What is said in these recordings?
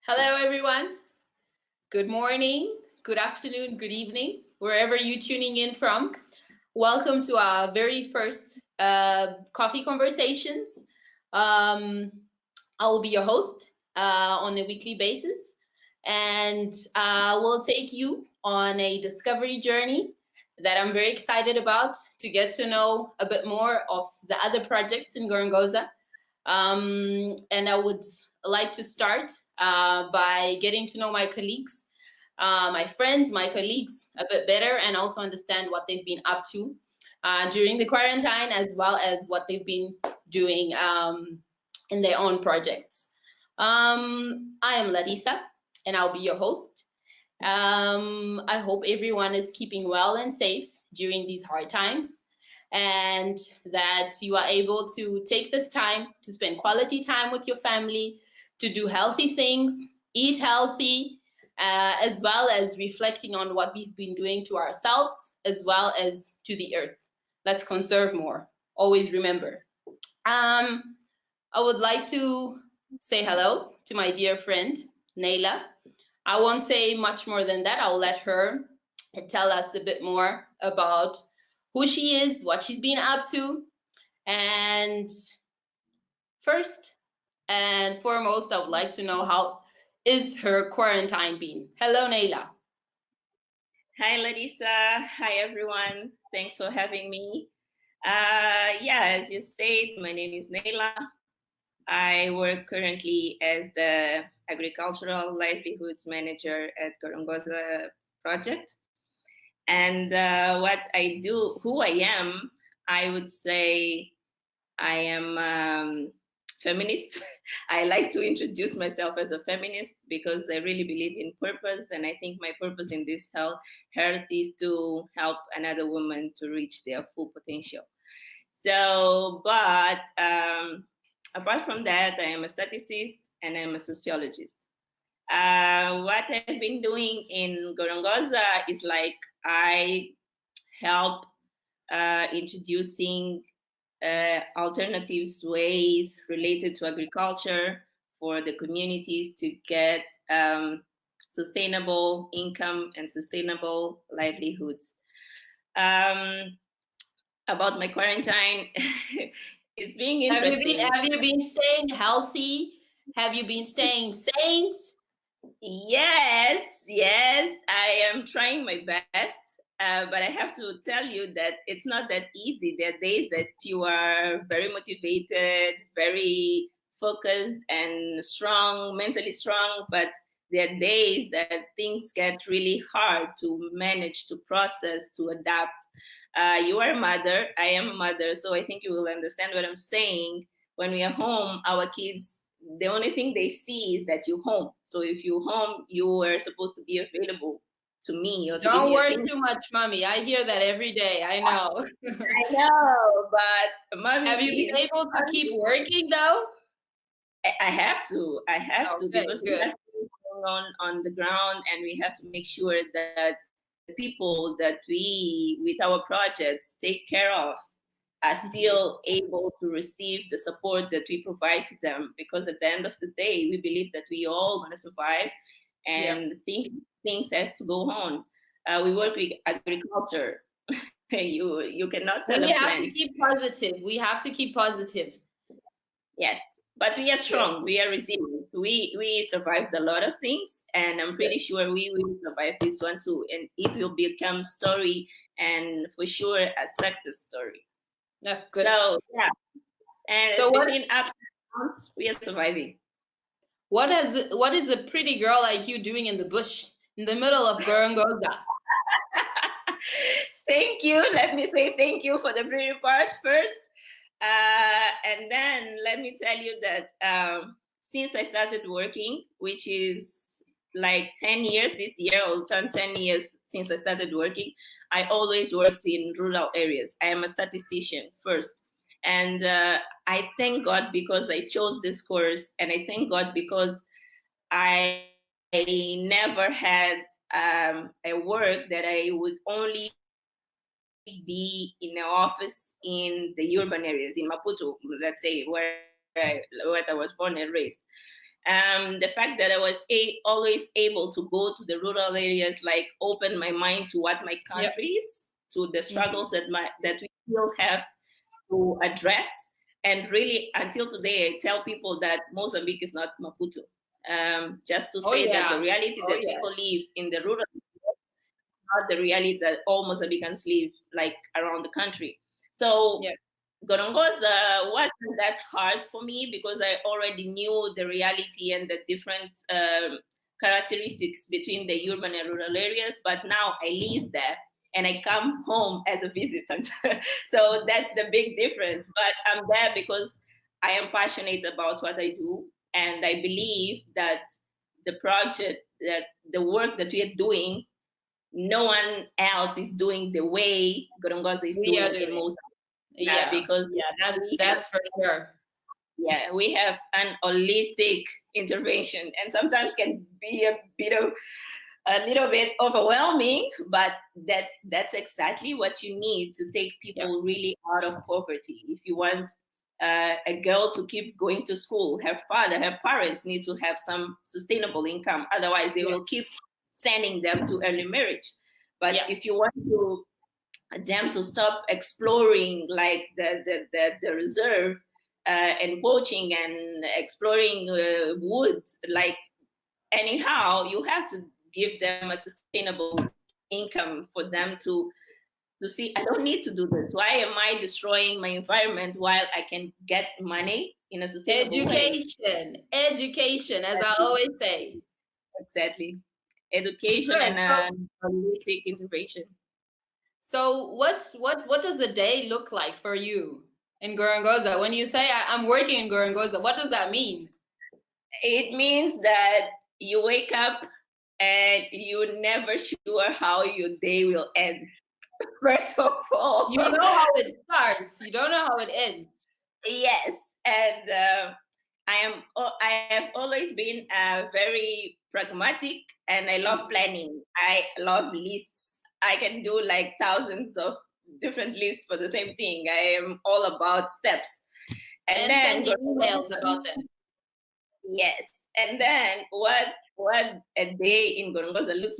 Hello, everyone. Good morning, good afternoon, good evening, wherever you're tuning in from. Welcome to our very first coffee conversations. Um, I will be your host on a weekly basis, and we'll take you on a discovery journey that I'm very excited about to get to know a bit more of the other projects in Gorongosa. And I would like to start by getting to know my colleagues, my friends, my colleagues a bit better, and also understand what they've been up to during the quarantine, as well as what they've been doing in their own projects. I am Larissa, and I'll be your host. I hope everyone is keeping well and safe during these hard times, and that you are able to take this time to spend quality time with your family, to do healthy things, eat healthy, as well as reflecting on what we've been doing to ourselves as well as to the earth. Let's conserve more. Always remember. I would like to say hello to my dear friend, Neila. I won't say much more than that. I'll let her tell us a bit more about who she is, what she's been up to. And first and foremost, I would like to know how is her quarantine been? Hello, Neila. Hi, Larissa. Hi, everyone. Thanks for having me. As you said, my name is Neila. I work currently as the Agricultural Livelihoods Manager at Gorongosa project. And what I do, who I am, I would say I am feminist. I like to introduce myself as a feminist because I really believe in purpose. And I think my purpose in this health is to help another woman to reach their full potential. So, but apart from that, I am a statisticist and I'm a sociologist. What I've been doing in Gorongosa is like I help introducing alternatives ways related to agriculture for the communities to get sustainable income and sustainable livelihoods. About my quarantine, it's being interesting. Have you been staying healthy? Have you been staying sane? Yes, I am trying my best. But I have to tell you that it's not that easy. There are days that you are very motivated, very focused and strong, mentally strong, but there are days that things get really hard to manage, to process, to adapt. You are a mother, I am a mother, so I think you will understand what I'm saying. When we are home, our kids, the only thing they see is that you're home. So if you're home, you are supposed to be available to me. Or Don't worry too much, mommy. I hear that every day. I know. I know, but mommy, have you been able to keep working though? I have to. Because we have things going on the ground, and we have to make sure that the people that we, with our projects, take care of are still able to receive the support that we provide to them. Because at the end of the day, we believe that we all want to survive, and things has to go on. We work with agriculture. you cannot tell we have to keep positive. We have to keep positive. Yes, but we are strong. We are resilient. We survived a lot of things, and I'm pretty sure we will survive this one too. And it will become story, and for sure a success story. Yeah, good. So yeah, and so between ups and downs, we are surviving. What is a pretty girl like you doing in the bush in the middle of Gorongosa? Thank you. Let me say thank you for the pretty part first. And then let me tell you that since I started working, which is like 10 years this year, I'll turn 10 years since I started working, I always worked in rural areas. I am a statistician first. And I thank God because I chose this course. And I thank God because I never had a work that I would only be in an office in the urban areas, in Maputo, let's say, where I was born and raised. The fact that I was always able to go to the rural areas, like open my mind to what my country is, to the struggles that we still have to address. And really, until today, I tell people that Mozambique is not Maputo. Just to say that the reality that people live in the rural areas is not the reality that all Mozambicans live like around the country. So Gorongosa wasn't that hard for me because I already knew the reality and the different characteristics between the urban and rural areas. But now I live there and I come home as a visitant. So that's the big difference. But I'm there because I am passionate about what I do. And I believe that the project, that the work that we are doing, no one else is doing the way Gorongosa is doing in Mozambique. Because that's for sure. Yeah, we have an holistic intervention, and sometimes can be a little bit overwhelming, but that's exactly what you need to take people really out of poverty. If you want a girl to keep going to school, her parents need to have some sustainable income. Otherwise, they will keep sending them to early marriage. But if you want them to stop exploring like the reserve and poaching and exploring wood, like anyhow, you have to give them a sustainable income for them to see, I don't need to do this. Why am I destroying my environment while I can get money in a sustainable way? Education, as I always say. Exactly. Education and holistic intervention. So what does a day look like for you in Gorongosa? When you say I'm working in Gorongosa, what does that mean? It means that you wake up and you're never sure how your day will end. First of all, you know how it starts. You don't know how it ends. Yes, and I have always been very pragmatic, and I love planning. I love lists. I can do like thousands of different lists for the same thing. I am all about steps. And then sending emails about them. Yes. And then what a day in Gorongosa looks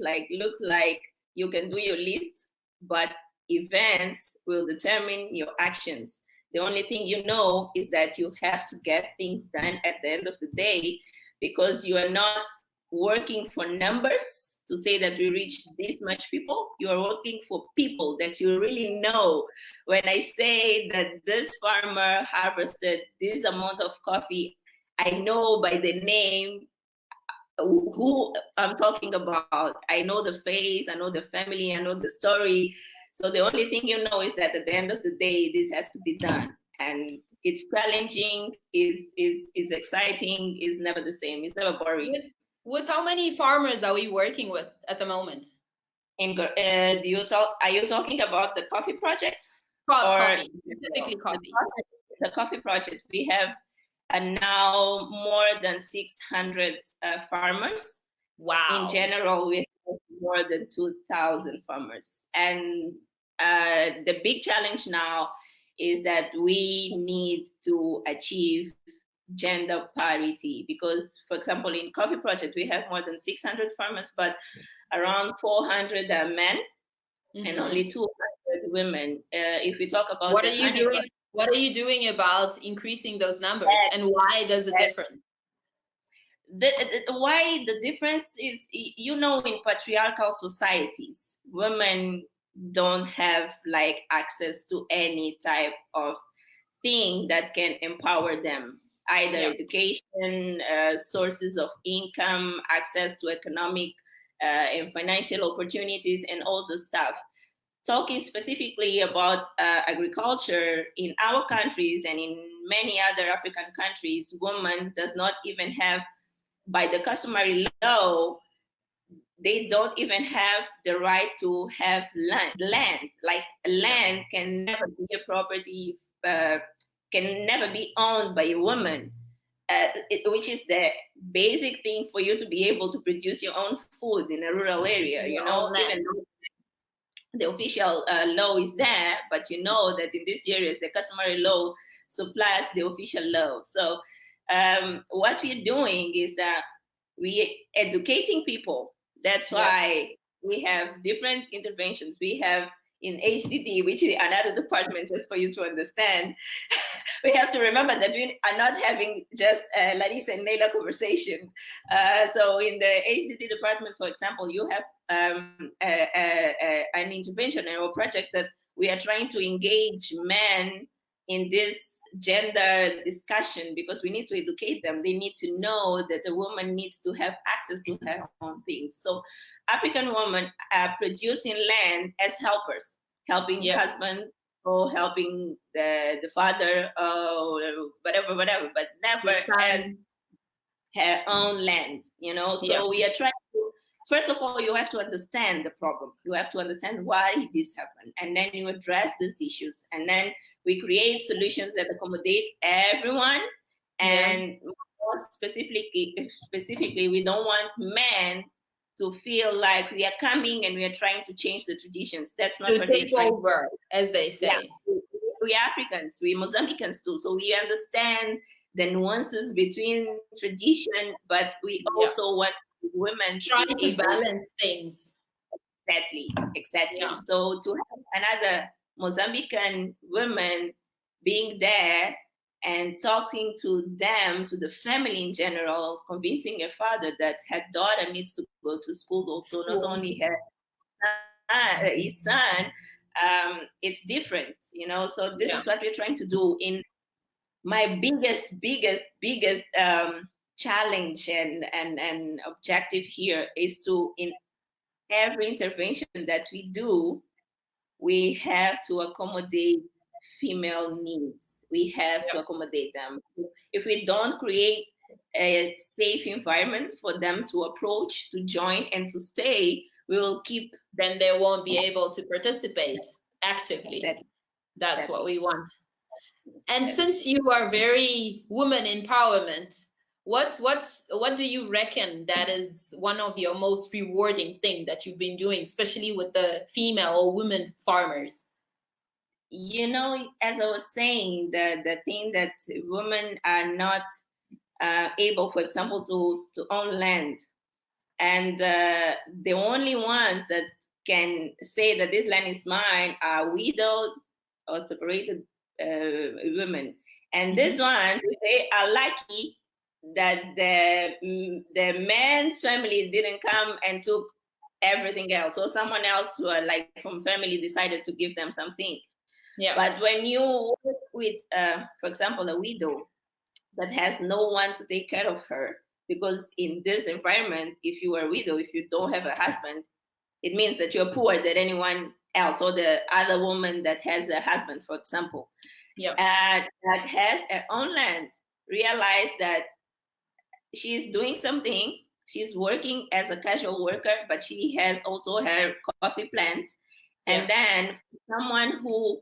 like you can do your list, but events will determine your actions. The only thing you know is that you have to get things done at the end of the day, because you are not working for numbers to say that we reached this much people. You are working for people that you really know. When I say that this farmer harvested this amount of coffee, I know by the name who I'm talking about. I know the face, I know the family, I know the story. So the only thing you know is that at the end of the day, this has to be done. And it's challenging, is exciting, is never the same. It's never boring. With how many farmers are we working with at the moment? Are you talking about the coffee project? Coffee, specifically coffee. The coffee project. We have now more than 600 farmers. Wow. In general, we have more than 2,000 farmers. And the big challenge now is that we need to achieve gender parity, because, for example, in coffee project, we have more than 600 farmers, but around 400 are men and only 200 women. If we talk about what are you doing about increasing those numbers, and why does it differ? Why the difference is, in patriarchal societies, women don't have like access to any type of thing that can empower them, either education, sources of income, access to economic and financial opportunities, and all the stuff. Talking specifically about agriculture, in our countries and in many other African countries, women does not even have, by the customary law, they don't even have the right to have land. Like land can never be a property, can never be owned by a woman, which is the basic thing for you to be able to produce your own food in a rural area. Even though the official law is there, but you know that in these areas, the customary law supplies the official law. So what we're doing is that we educating people. That's why we have different interventions. We have in HDD, which is another department, just for you to understand. We have to remember that we are not having just Larissa and Neila conversation. So in the HDD department, for example, you have an intervention or a project that we are trying to engage men in this gender discussion, because we need to educate them. They need to know that a woman needs to have access to her own things. So African women are producing land as helpers, helping husband or helping the father or whatever, but never as her own land, you know. So we are trying to, first of all, you have to understand the problem. You have to understand why this happened, and then you address these issues, and then we create solutions that accommodate everyone. And more specifically, we don't want men to feel like we are coming and we are trying to change the traditions. That's not to take over, as they say. Yeah. We Africans, we Mozambicans too, so we understand the nuances between tradition, but we also want women try to balance things. Exactly. So to have another Mozambican woman being there and talking to them, to the family in general, convincing her father that her daughter needs to go to school also, not only his son, it's different, you know. So this is what we're trying to do. In my biggest challenge and objective here is to, in every intervention that we do, we have to accommodate female needs. We have to accommodate them. If we don't create a safe environment for them to approach, to join, and to stay, we will keep. Then they won't be able to participate actively. That's what we want. And since you are very woman empowerment, what do you reckon that is one of your most rewarding thing that you've been doing, especially with the female or women farmers? You know, as I was saying, the thing that women are not able, for example, to own land, and the only ones that can say that this land is mine are widowed or separated women. And these ones, they are lucky that the man's family didn't come and took everything else, or someone else who are like from family decided to give them something. But when you work with, for example, a widow that has no one to take care of her, because in this environment, if you are a widow, if you don't have a husband, it means that you're poorer than anyone else, or the other woman that has a husband, for example, that has her own land, realize that she's doing something. She's working as a casual worker, but she has also her coffee plant. And then someone who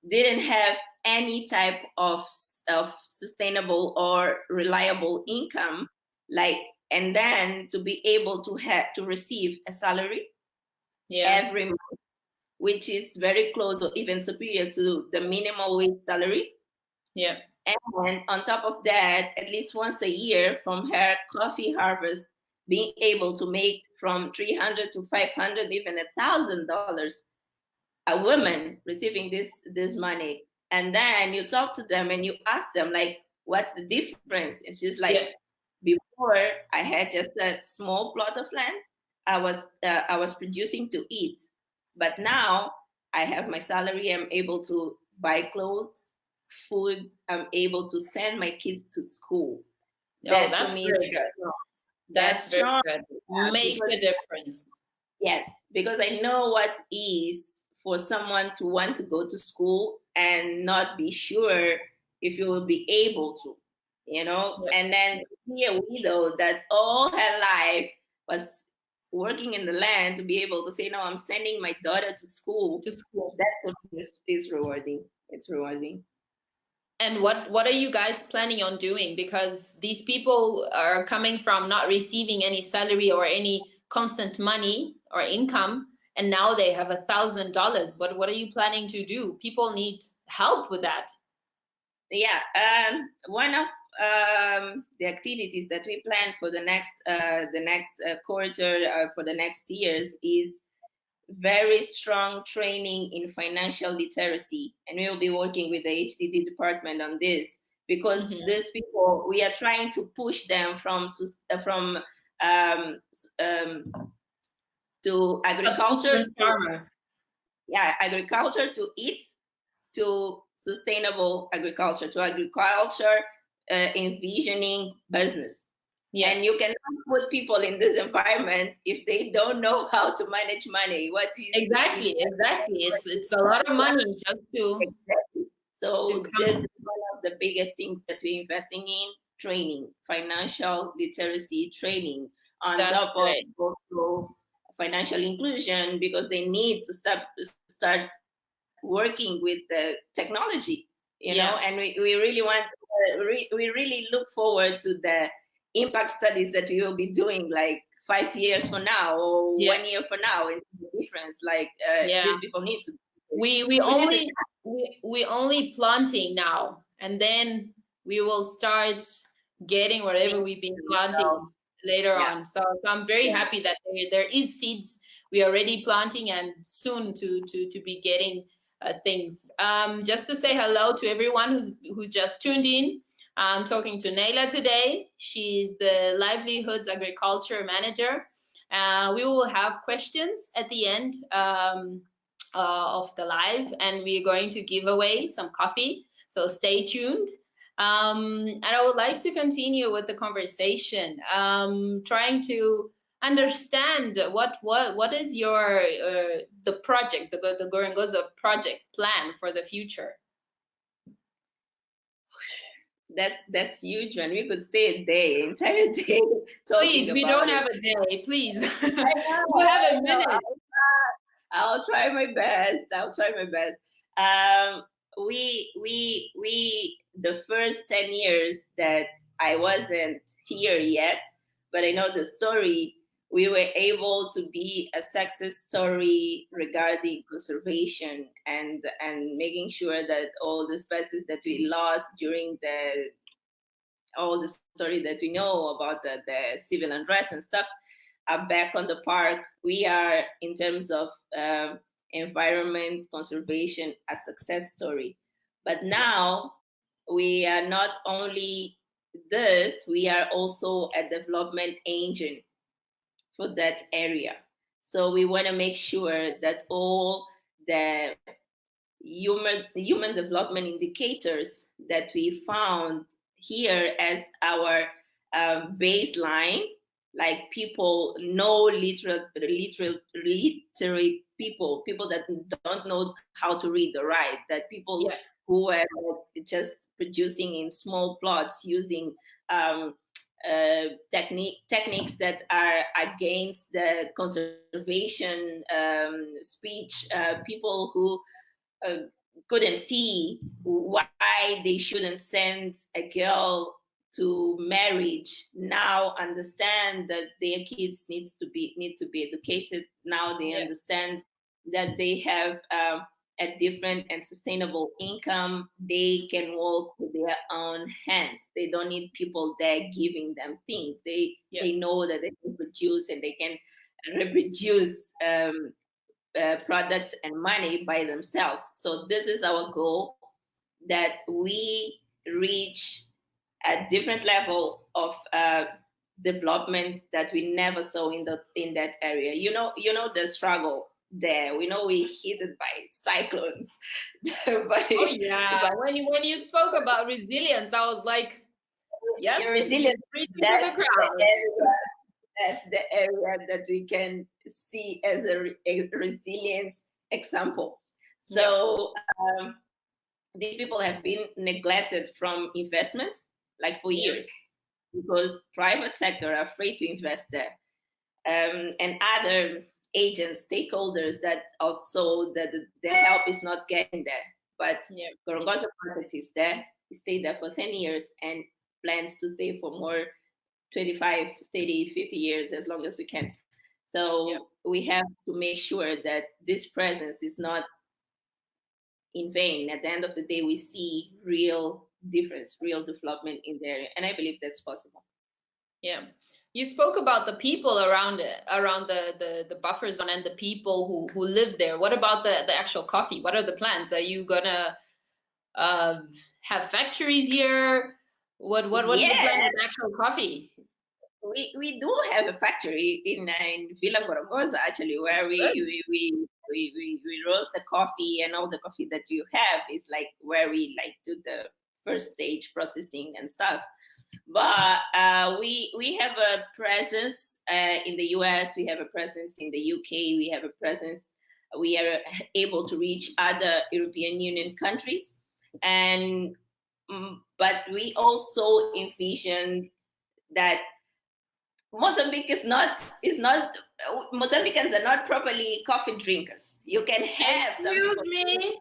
didn't have any type of sustainable or reliable income, and then to be able to receive a salary every month, which is very close or even superior to the minimum wage salary. And on top of that, at least once a year from her coffee harvest, being able to make from $300 to $500, even $1,000, a woman receiving this money. And then you talk to them and you ask them, like, what's the difference? It's just like, before I had just a small plot of land. I was producing to eat, but now I have my salary. I'm able to buy clothes, food. I'm able to send my kids to school. That's very good. That's very good. Makes a difference. Yes, because I know what is for someone to want to go to school and not be sure if you will be able to, you know. And then be a widow that all her life was working in the land, to be able to say, no, I'm sending my daughter to school. That's what is rewarding. It's rewarding. And what are you guys planning on doing? Because these people are coming from not receiving any salary or any constant money or income, and now they have $1,000. What are you planning to do? People need help with that. Yeah, one of the activities that we plan for the next quarter, for the next years, is very strong training in financial literacy, and we will be working with the HDD department on this, because these people, we are trying to push them from to agriculture, agriculture to eat, to sustainable agriculture, to agriculture envisioning business. Yeah. And you cannot put people in this environment if they don't know how to manage money. What is exactly? It's a lot of money just to. Exactly. So this is one of the biggest things that we're investing in: training, financial literacy training, on top of also financial inclusion, because they need to start working with the technology, you know. And we really want, we really look forward to the impact studies that we will be doing, like 5 years from now or 1 year from now, and the difference, like these people need to. We only planting now, and then we will start getting whatever we've been planting later on. So I'm very happy that there is seeds we are already planting, and soon to be getting things. Just to say hello to everyone who's just tuned in. I'm talking to Neila today. She's the Livelihoods Agriculture Manager. We will have questions at the end of the live, and we're going to give away some coffee. So stay tuned. And I would like to continue with the conversation, trying to understand what is your the project, the Gorongosa project plan for the future. That's huge, man. We could stay a day, entire day. Please, we don't have a day. Please, we have a minute. I'll try my best. We the first 10 years that I wasn't here yet, but I know the story, we were able to be a success story regarding conservation and making sure that all the species that we lost during all the story that we know about the civil unrest and stuff are back on the park. We are, in terms of environment conservation, a success story. But now we are not only this, we are also a development engine for that area. So we want to make sure that all the human development indicators that we found here as our baseline, like people, literate people that don't know how to read or write, that people who are just producing in small plots using techniques that are against the conservation speech, people who couldn't see why they shouldn't send a girl to marriage, now understand that their kids need to be educated. Now they understand that they have a different and sustainable income. They can walk with their own hands. They don't need people there giving them things. They know that they can produce and they can reproduce products and money by themselves. So this is our goal, that we reach a different level of development that we never saw in that area. You know the struggle there. We know we hit it by cyclones. When you spoke about resilience, I was like, yes, resilient. That's the area that we can see as a resilience example. So these people have been neglected from investments, like for years, because private sector are afraid to invest there, and other agents, stakeholders that also the help is not getting there. But Gorongosa project is there. We stayed there for 10 years and plans to stay for more, 25, 30, 50 years, as long as we can. So we have to make sure that this presence is not in vain. At the end of the day, we see real difference, real development in the area. And I believe that's possible. Yeah. You spoke about the people around it, around the buffer zone and the people who live there. What about the actual coffee? What are the plans? Are you gonna have factories here? What's the plan with actual coffee? We do have a factory in Villa Gorongosa, actually, where we roast the coffee, and all the coffee that you have is like where we like do the first stage processing and stuff. But we have a presence in the US, we have a presence in the UK, we have a presence, we are able to reach other European Union countries. And but we also envision that Mozambique is not Mozambicans are not properly coffee drinkers. You can have Excuse me.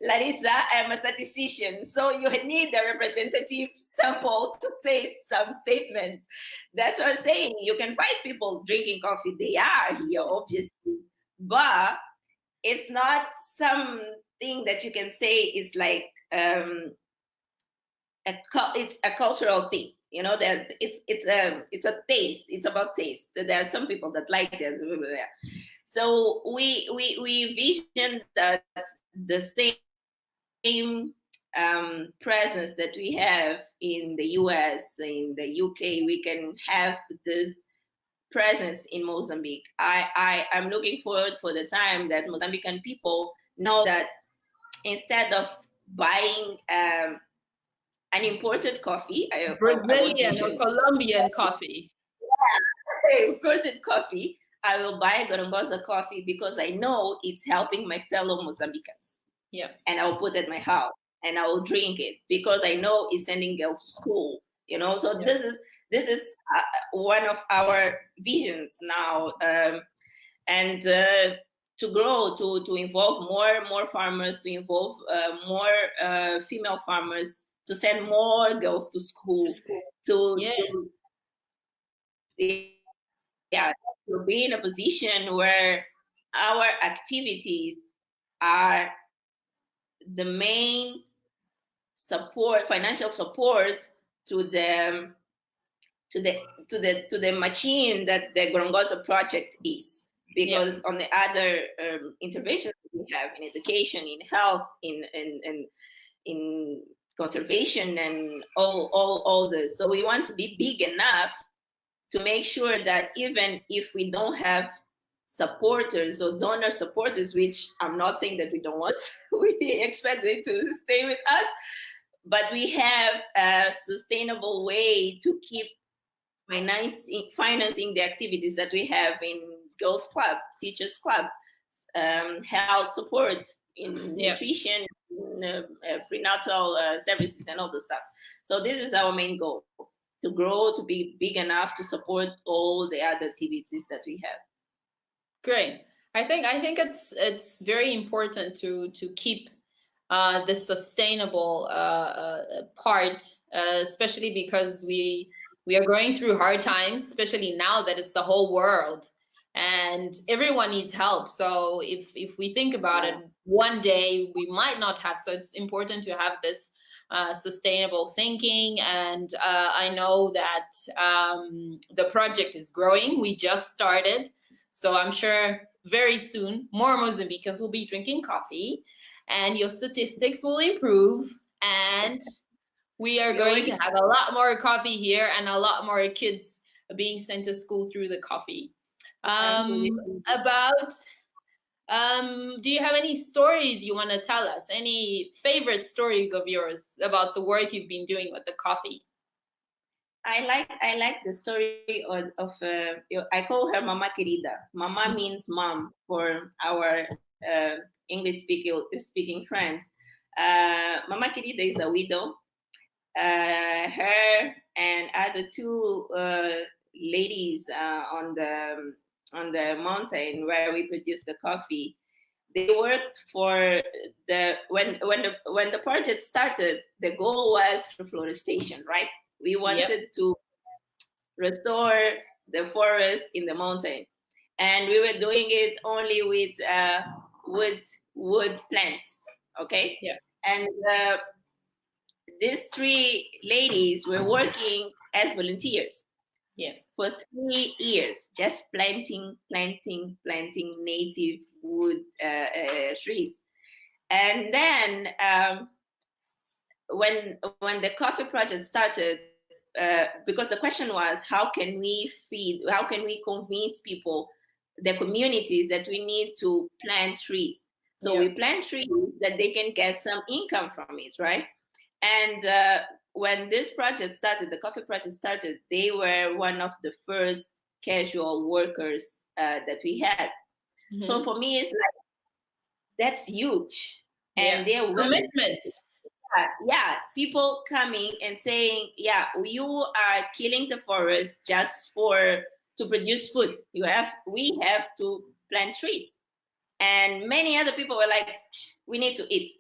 Larissa, I'm a statistician, so you need a representative sample to say some statements. That's what I'm saying. You can find people drinking coffee. They are here, obviously, but it's not something that you can say is like it's a cultural thing. You know, that it's a taste. It's about taste. There are some people that like it. So we vision that the same presence that we have in the US, in the UK, we can have this presence in Mozambique. I'm looking forward for the time that Mozambican people know that instead of buying an imported coffee, Brazilian or Colombian coffee. Yeah, imported coffee. I will buy Gorongosa coffee because I know it's helping my fellow Mozambicans. Yeah. And I'll put it at my house and I will drink it because I know it's sending girls to school. You know, so this is one of our visions now, and to grow, to involve more farmers, to involve more female farmers, to send more girls to school, to be in a position where our activities are the main support, financial support to the machine that the Gorongosa project is. Because on the other interventions we have in education, in health, in conservation, and all this. So we want to be big enough to make sure that even if we don't have supporters or donor supporters, which I'm not saying that we don't want, we expect them to stay with us, but we have a sustainable way to keep financing the activities that we have in Girls Club, Teachers Club, health support, in nutrition, prenatal services, and all the stuff. So this is our main goal, to grow, to be big enough to support all the other activities that we have. Great. I think it's very important to keep this sustainable part, especially because we are going through hard times, especially now that it's the whole world and everyone needs help. So if we think about it, one day we might not have. So it's important to have this sustainable thinking. And I know that the project is growing. We just started. So I'm sure very soon more Mozambicans will be drinking coffee and your statistics will improve, and we are going to have a lot more coffee here and a lot more kids being sent to school through the coffee. Do you have any stories you want to tell us? Any favorite stories of yours about the work you've been doing with the coffee? I like the story of I call her Mama Querida. Mama means mom for our English speaking friends. Mama Querida is a widow. Her and other two ladies on the mountain where we produce the coffee, they worked for when the project started. The goal was reforestation, right? We wanted to restore the forest in the mountain, and we were doing it only with wood plants. Okay. Yeah. And these 3 ladies were working as volunteers. Yeah. For 3 years, just planting native wood trees. And then when the coffee project started, because the question was, how can we convince people, the communities, that we need to plant trees? So we plant trees that they can get some income from it, right? And when this project started, the coffee project started, they were one of the first casual workers that we had. Mm-hmm. So for me, it's like, that's huge. And they're women. Commitment. Yeah, people coming and saying, yeah, you are killing the forest just to produce food. We have to plant trees. And many other people were like, we need to eat.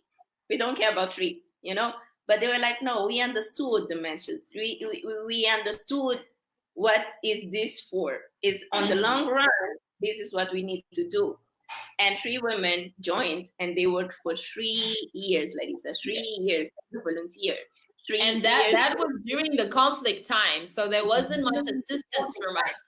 We don't care about trees, you know? But they were like, no, we understood the mentions. We understood what is this for. It's on the long run, this is what we need to do. And 3 women joined, and they worked for 3 years, Larissa, 3 years as a volunteer. And that was during the conflict time, so there wasn't much assistance from us.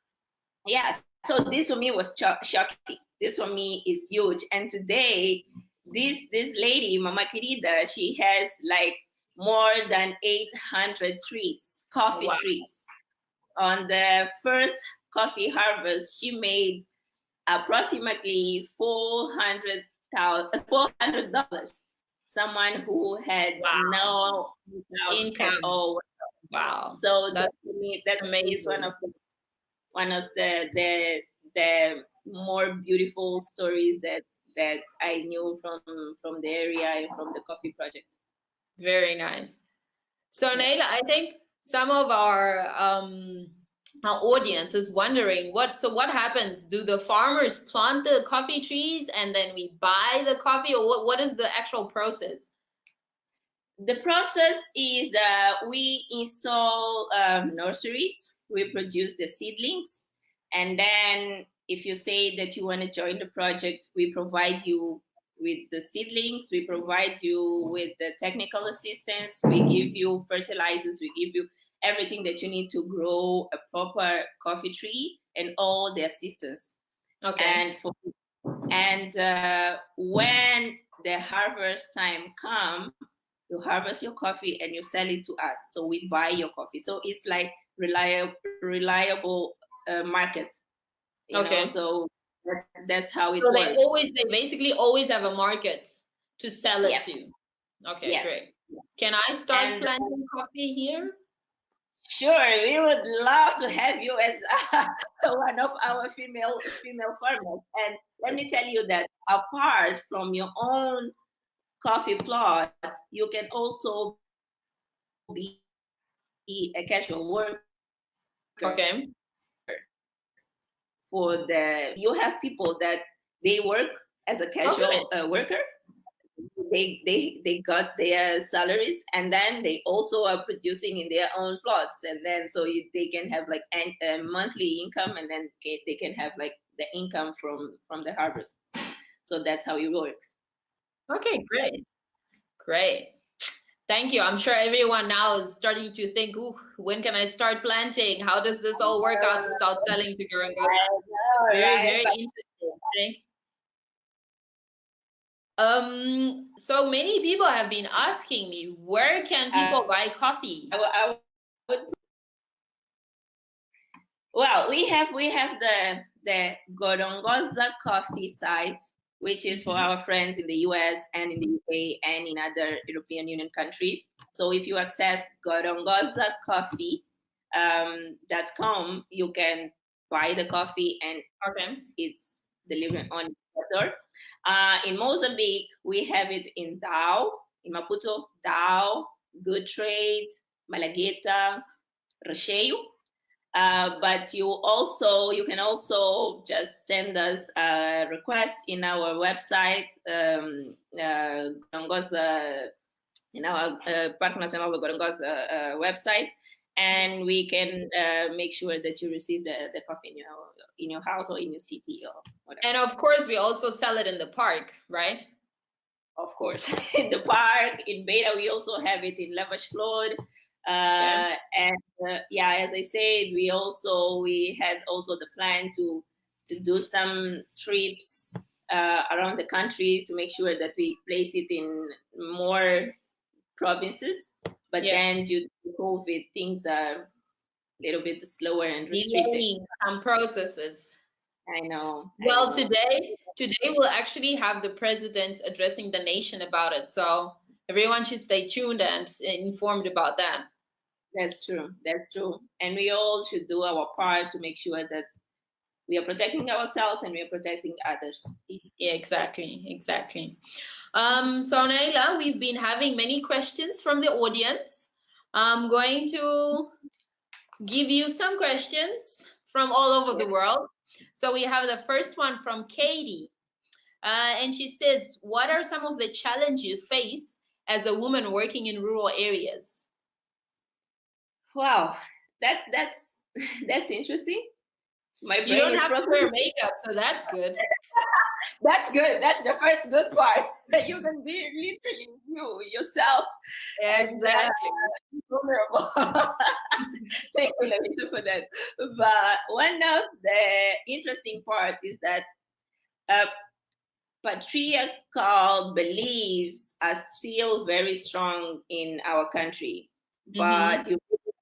Yeah, so this for me was shocking. This for me is huge. And today, this lady, Mama Querida, she has like more than 800 trees, coffee trees. On the first coffee harvest, she made approximately $400. Someone who had no income at all. Wow! So that is one of the more beautiful stories that I knew from the area and from the coffee project. Very nice. So Neila, I think some of our audience is wondering what happens. Do the farmers plant the coffee trees and then we buy the coffee, or what is the actual process? The process is that we install nurseries. We produce the seedlings, and then if you say that you want to join the project, we provide you with the seedlings, we provide you with the technical assistance, we give you fertilizers, we give you everything that you need to grow a proper coffee tree, and all the assistance. Okay. And when the harvest time comes, you harvest your coffee and you sell it to us. So we buy your coffee. So it's like reliable market. You know? So that's how it works. They basically always have a market to sell it to. Okay, great. Can I start planting coffee here? Sure, we would love to have you as one of our female farmers. And let me tell you that apart from your own coffee plot, you can also be a casual worker. Okay. You have people that they work as a casual worker. They got their salaries, and then they also are producing in their own plots, and then they can have like a monthly income, and then they can have like the income from the harvest. So that's how it works. Okay, great. Thank you. I'm sure everyone now is starting to think, ooh, when can I start planting? How does this all work out to start selling to Gorongosa? Very interesting. So many people have been asking me, where can people buy coffee? Well, we have the Gorongosa coffee site, which is for our friends in the US and in the UK and in other European Union countries. So if you access gorongosa.com, you can buy the coffee, and it's delivered on order. In Mozambique, we have it in Dao, in Maputo, Dao, Good Trade, Malagueta, Recheio. But you can also just send us a request in our website, Gorongosa, in our Parque Nacional de Gorongosa website, and we can make sure that you receive the coffee in your house or in your city or whatever. And of course, we also sell it in the park, right? of course, in the park. In Beta, we also have it in Livelihoods. And yeah, as I said, we had also the plan to do some trips around the country to make sure that we place it in more provinces. But then due to COVID, things are a little bit slower and restricted. Delaying some processes. I know. Well, today we'll actually have the president addressing the nation about it. So everyone should stay tuned and informed about that. That's true. That's true. And we all should do our part to make sure that we are protecting ourselves and we are protecting others. Yeah, exactly. So Neila, we've been having many questions from the audience. I'm going to give you some questions from all over the world. So we have the first one from Katie. And she says, what are some of the challenges you face as a woman working in rural areas? Wow, that's interesting. My brain you don't have to wear makeup, so that's good. That's good. That's the first good part. That you can be literally yourself. Exactly. Vulnerable. Thank you, Larissa, for that. But one of the interesting part is that patriarchal beliefs are still very strong in our country, but you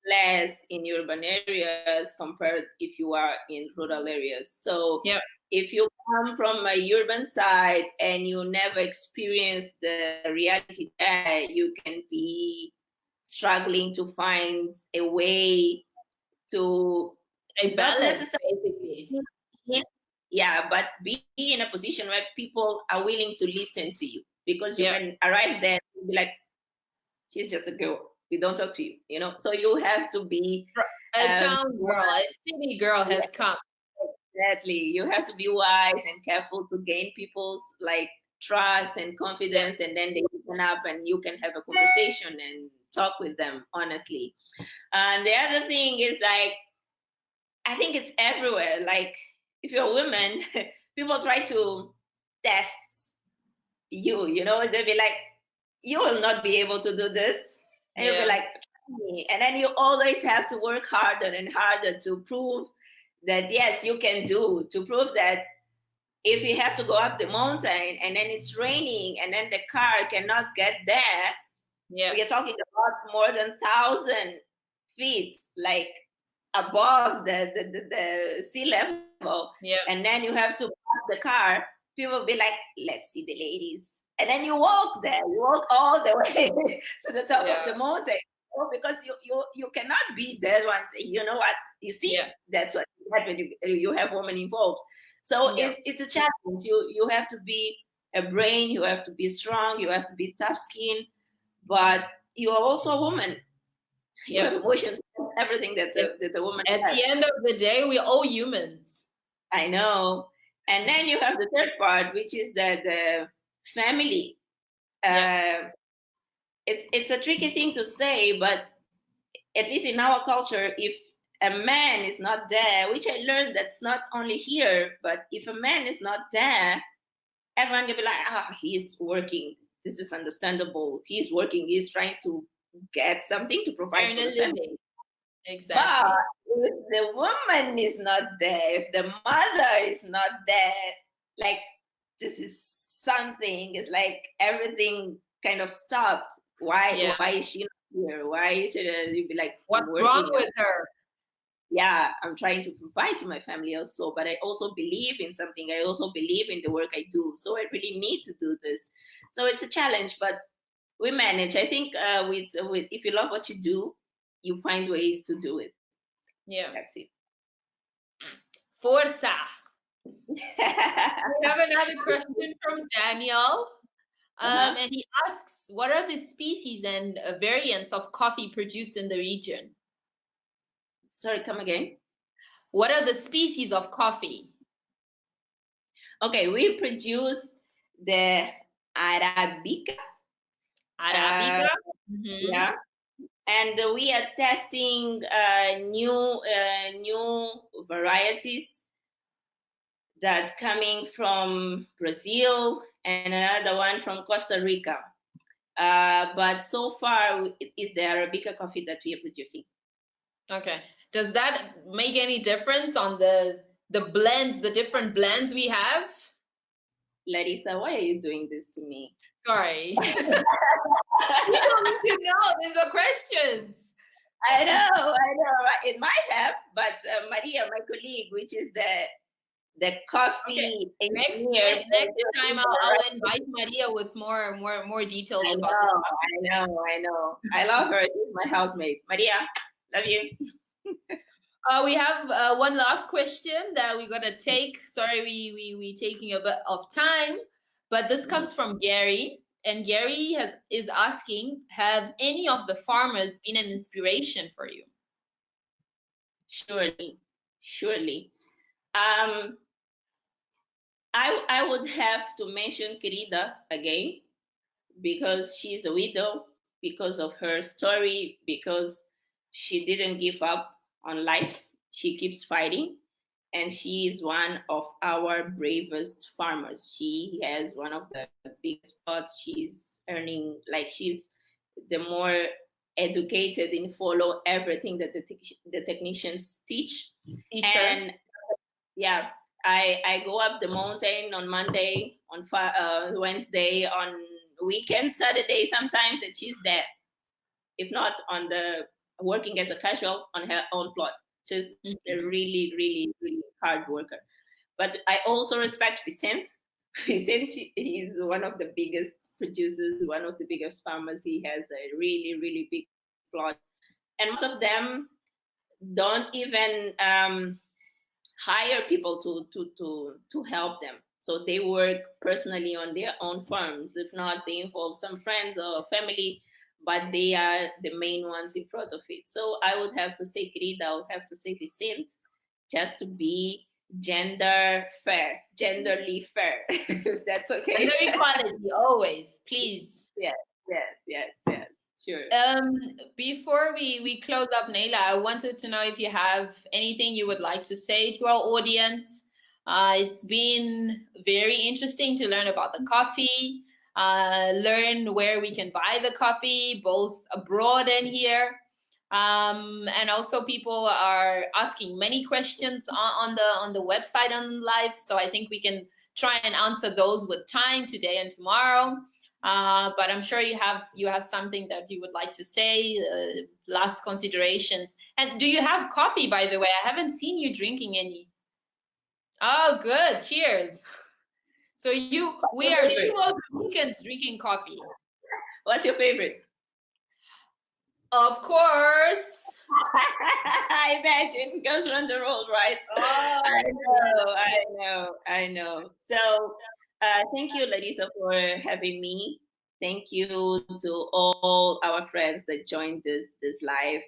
less in urban areas compared if you are in rural areas. So if you come from a urban side and you never experience the reality there, you can be struggling to find a way to balance, basically. Yeah, but be in a position where people are willing to listen to you, because you can arrive there and be like, she's just a girl. We don't talk to you, So you have to be a town girl, a city girl has come. Exactly. You have to be wise and careful to gain people's trust and confidence, and then they open up and you can have a conversation and talk with them honestly. And the other thing is I think it's everywhere. If you're a woman, people try to test you, they'll be like, you will not be able to do this. And you'll be like, me. And then you always have to work harder and harder to prove that, yes, you can to prove that if you have to go up the mountain and then it's raining and then the car cannot get there, we are talking about more than 1,000 feet, above the sea level. And then you have to park the car. People will be like, let's see the ladies. And then you walk there. You walk all the way to the top of the mountain, because you cannot be there and say, you know what? You see, that's what happens when you have women involved. So it's a challenge. You have to be a brain. You have to be strong. You have to be tough skin, but you are also a woman. You have emotions, everything that the woman has. At the end of the day, we're all humans. I know. And then you have the third part, which is the family. It's a tricky thing to say, but at least in our culture, if a man is not there, which I learned that's not only here, but if a man is not there, everyone will be like, he's working. This is understandable. He's working. He's trying to get something to provide for the family. Exactly. But if the woman is not there, if the mother is not there, this is something. It's everything kind of stopped. Why is she not here? Why should you be like, what's wrong with her? Yeah, I'm trying to provide to my family also, but I also believe in something. I also believe in the work I do. So I really need to do this. So it's a challenge, but we manage. I think with if you love what you do, you find ways to do it. Yeah. That's it. Forza. We have another question from Daniel. And he asks, what are the species and variants of coffee produced in the region? Sorry, come again. What are the species of coffee? Okay, we produce the Arabica. Arabica? Yeah. And we are testing new varieties that's coming from Brazil and another one from Costa Rica. But so far, it is the Arabica coffee that we are producing. Okay. Does that make any difference on the blends, the different blends we have? Larissa, why are you doing this to me? Sorry. You don't need to know. These are questions. I know. It might have, but Maria, my colleague, which is the coffee engineer. Next time I'll invite Maria with more details about this. I know. I love her. She's my housemate. Maria, love you. We have one last question that we're gonna take. Sorry, we taking a bit of time, but this comes from Gary, and Gary is asking: have any of the farmers been an inspiration for you? Surely. I would have to mention Querida again, because she's a widow, because of her story, because she didn't give up on life. She keeps fighting, and she is one of our bravest farmers. She has one of the big spots. She's earning, like, she's the more educated in follow everything that the technicians teach. And yeah, I go up the mountain on Monday, on Wednesday, on weekend, Saturday sometimes, and she's there. If not on the working as a casual on her own plot. She's a really, really, really hard worker. But I also respect Vicente. Vicente, he's one of the biggest producers, one of the biggest farmers. He has a really, really big plot. And most of them don't even hire people to help them. So they work personally on their own farms. If not, they involve some friends or family, but they are the main ones in front of it. So I would have to say Querida, I would have to say Vicente, just to be genderly fair. If that's okay. Gender equality, always, please. Yes, sure. Before we close up, Neila, I wanted to know if you have anything you would like to say to our audience. It's been very interesting to learn about the coffee, learn where we can buy the coffee, both abroad and here. And also people are asking many questions on the website on live. So I think we can try and answer those with time today and tomorrow. But I'm sure you have something that you would like to say, last considerations. And do you have coffee, by the way? I haven't seen you drinking any. Oh, good. Cheers. So we are two weekends drinking coffee. What's your favorite? Of course. I imagine goes on the road, right? Oh, I know. So thank you, Larissa, for having me. Thank you to all our friends that joined this live.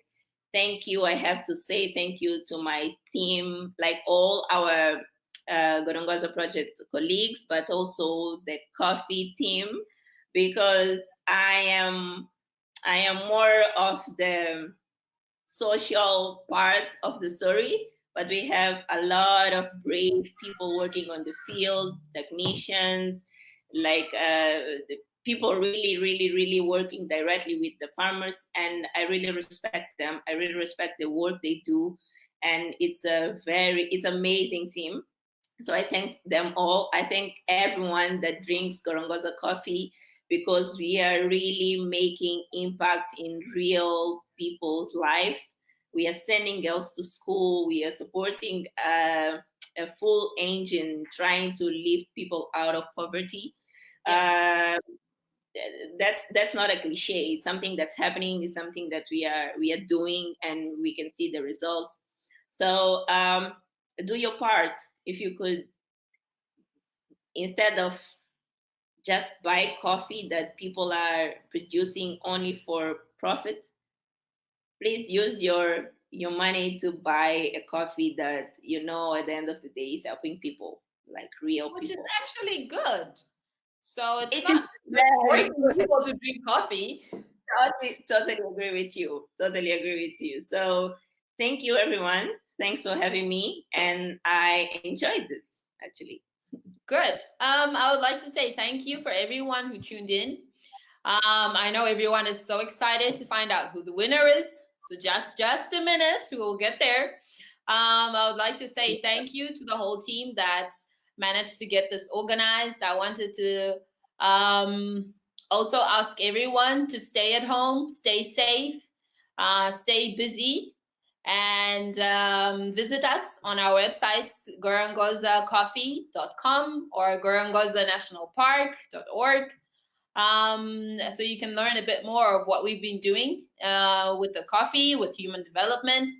Thank you. I have to say thank you to my team, like all our Gorongosa project colleagues, but also the coffee team, because I am more of the social part of the story, but we have a lot of brave people working on the field, technicians, like the people really, really, really working directly with the farmers, and I really respect them. I really respect the work they do, and it's amazing team. So I thank them all. I thank everyone that drinks Gorongosa coffee, because we are really making impact in real people's life. We are sending girls to school. We are supporting a full engine trying to lift people out of poverty. Yeah. That's not a cliche. It's something that's happening. It's something that we are doing, and we can see the results. So do your part. If you could, instead of just buy coffee that people are producing only for profit, please use your money to buy a coffee that, at the end of the day is helping people, like real people. Which is actually good. So it's not forcing people to drink coffee. Totally agree with you. So thank you, everyone. Thanks for having me. And I enjoyed this, actually. Good. I would like to say thank you for everyone who tuned in. I know everyone is so excited to find out who the winner is. So just a minute, we'll get there. I would like to say thank you to the whole team that managed to get this organized. I wanted to also ask everyone to stay at home, stay safe, stay busy, and visit us on our websites, gorongosacoffee.com or gorongosanationalpark.org. So you can learn a bit more of what we've been doing with the coffee, with human development,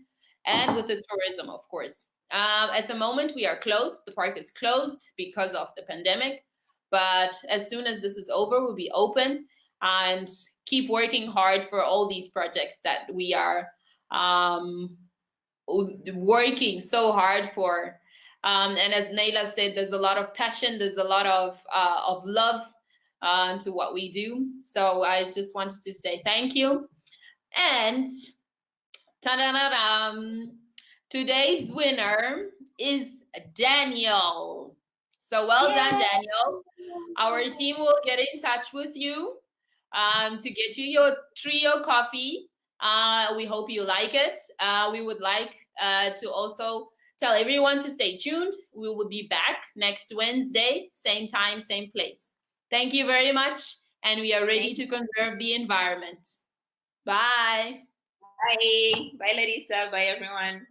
and with the tourism, of course. At the moment, we are closed. The park is closed because of the pandemic. But as soon as this is over, we'll be open and keep working hard for all these projects that we are working so hard for. And as Neila said, there's a lot of passion, there's a lot of love to what we do. So I just wanted to say thank you. And ta-da-da-dam, today's winner is Daniel. So well done, Daniel. Our team will get in touch with you to get you your trio coffee. We hope you like it. We would like to also tell everyone to stay tuned. We will be back next Wednesday, same time, same place. Thank you very much, and we are ready to conserve the environment. Bye. Bye. Bye, Larissa. Bye, everyone.